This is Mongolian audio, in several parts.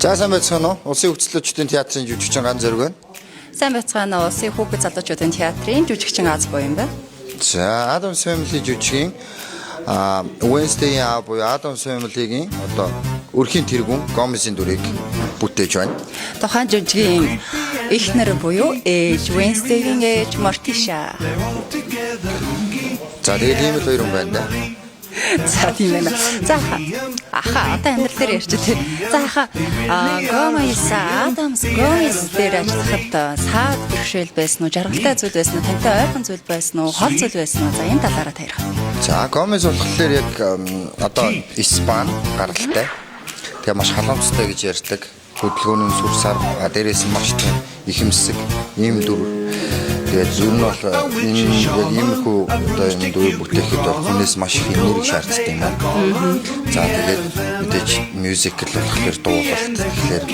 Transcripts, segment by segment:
За сайн байцгаана уу? Улсын хөгжлөлтчдийн театрын жүжигчин Ган Зориг байна. Сайн байцгаана уу? Улсын хүүхэд залуучуудын театрын жүжигчин Аз буян юм байна. За Adams Family жүжигийн Wednesday-ийн аав буюу Adams Family-гийн одоо өрхийн тэргүүн Gomez-ийн дүрийг бүтээж байна. Тухайн жүжигийн эхнэр буюу ээж Wednesday-ийн ээж Morticia. За тэгээд ийм л хоёр хүн байна да. За тийм байна. За одоо амьдрал дээр ярьчих тий. За Gomez Adams дээр ажиллахад саад бэрхшээл байсан уу, жаргалтай зүйл байсан уу, тантай ойрхон зүйл байсан уу, хол зүйл байсан уу? За энэ талаараа таярах. За Gomez болохоор яг одоо Испани гаралтай. Тэгээ маш халамжтай гэж ярьдаг. Хөдөлгөөний сүр сар дээрээс нь маш ихэмсэг ийм дүр. Тэгээд зөв нь бол энэ яг иймэрхүү одоо энэ дүр бүтээхэд бол хүнээс маш их энерги шаарддаг юм байна. За тэгээд мэдээж мюзикл болохоор дуулалт тэгэхээр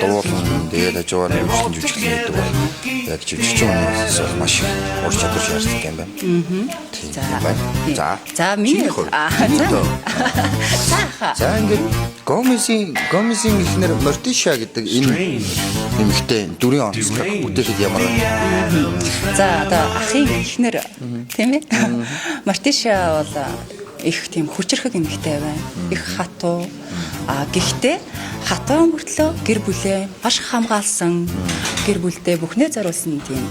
дуулан тэгээд хажуугаар нь жүжиглэн гэдэг бол яг жүжигчин хүнээс бол маш их ур чадвар шаарддаг юм байна. Тийм. За миний За ингээд Gomez-ийн эхнэр Morticia гэдэг энэ нэмэгтэй дүрийн онцлог бүтээхэд ямар байна? За одоо ахын эхнэр тийм ээ. Morticia бол их тийм хүчрхэг эмэгтэй байна. Их хатуу. Гэхдээ хатуу мөртлөө гэр бүлээ маш хамгаалсан. Гэр бүлдээ бүхнээ зориулсан тийм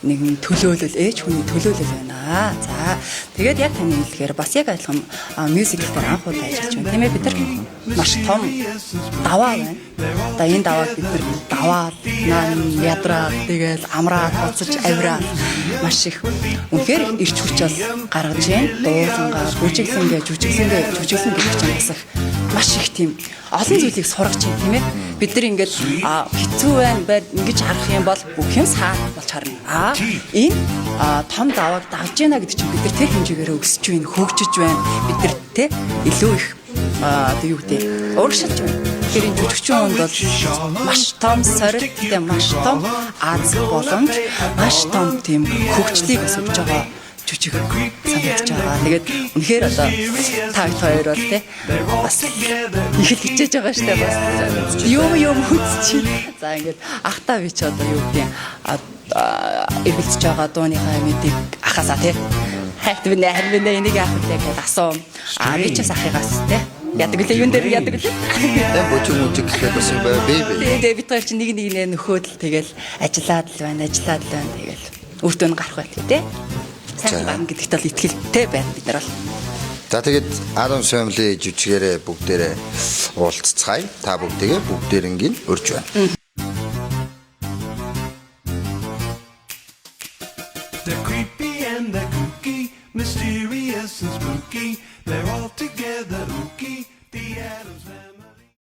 нэгэн төлөөлөл ээж хүний төлөөлөл байна. За тэгээд яг таны хэлэхээр бас яг адилхан мюзикл дээр анх удаа ажиллаж байна. Тийм ээ бид нар маш том даваа байна. Одоо энэ давааг бид нар даваад ядраад тэгээд амраад буцаж авираад маш их үнэхээр ирч хүчэл гаргаж байна. Дуулангаа бүжиглэнгээ жүжиглэн гэж бас маш их тийм олон зүйлийг сургаж байна тийм ээ. Бид нар ингээд хэцүү байна ингэж харах юм бол бүх юм саад болж харна. Энэ том давааг давж байна гэдэг чинь бид нар тэр хэмжээгээр өсөж байна, хөгжиж байна. Бид нар те илүү их одоо юу гэдэг өөрчлөж байна. Тэр энэ жүжигчин хүнд бол маш том сорилттэй, маш том аз боломж, маш том тийм хөгжлийг бас өгж байгаа жүжиг санагдаж байгаа. Тэгээд үнэхээр одоо та хоёр бол те бас их л хичээж байгаа штэ бас юм хүсчих. За ингээд ахтаа би ч одоо юу гэдэг эргэлзэж байгаа дууныхаа мэдийг ахаасаа те хайрт бинэ энийг яах вэ гэж асуу. Би ч бас ахыгаас те ядаг лээ юун дээр ядаг лээ. Тэгээ бүжиг гэхээ бас юм байна бэби. Тэгээ бид хоёр чинь нэг нөхөөдөл тэгэл ажиллаад л байна. Тэгэл өөртөө нь гарах байх те. Сайн ган гэдэгт бол итгэлтэй байна бид нар бол. За тэгээд Adams Family жүжигээрээ бүгдээрээ уулзцгаая. Та бүгдээрээ урьж байна. They're creepy and they're kooky, mysterious and spooky. They're all together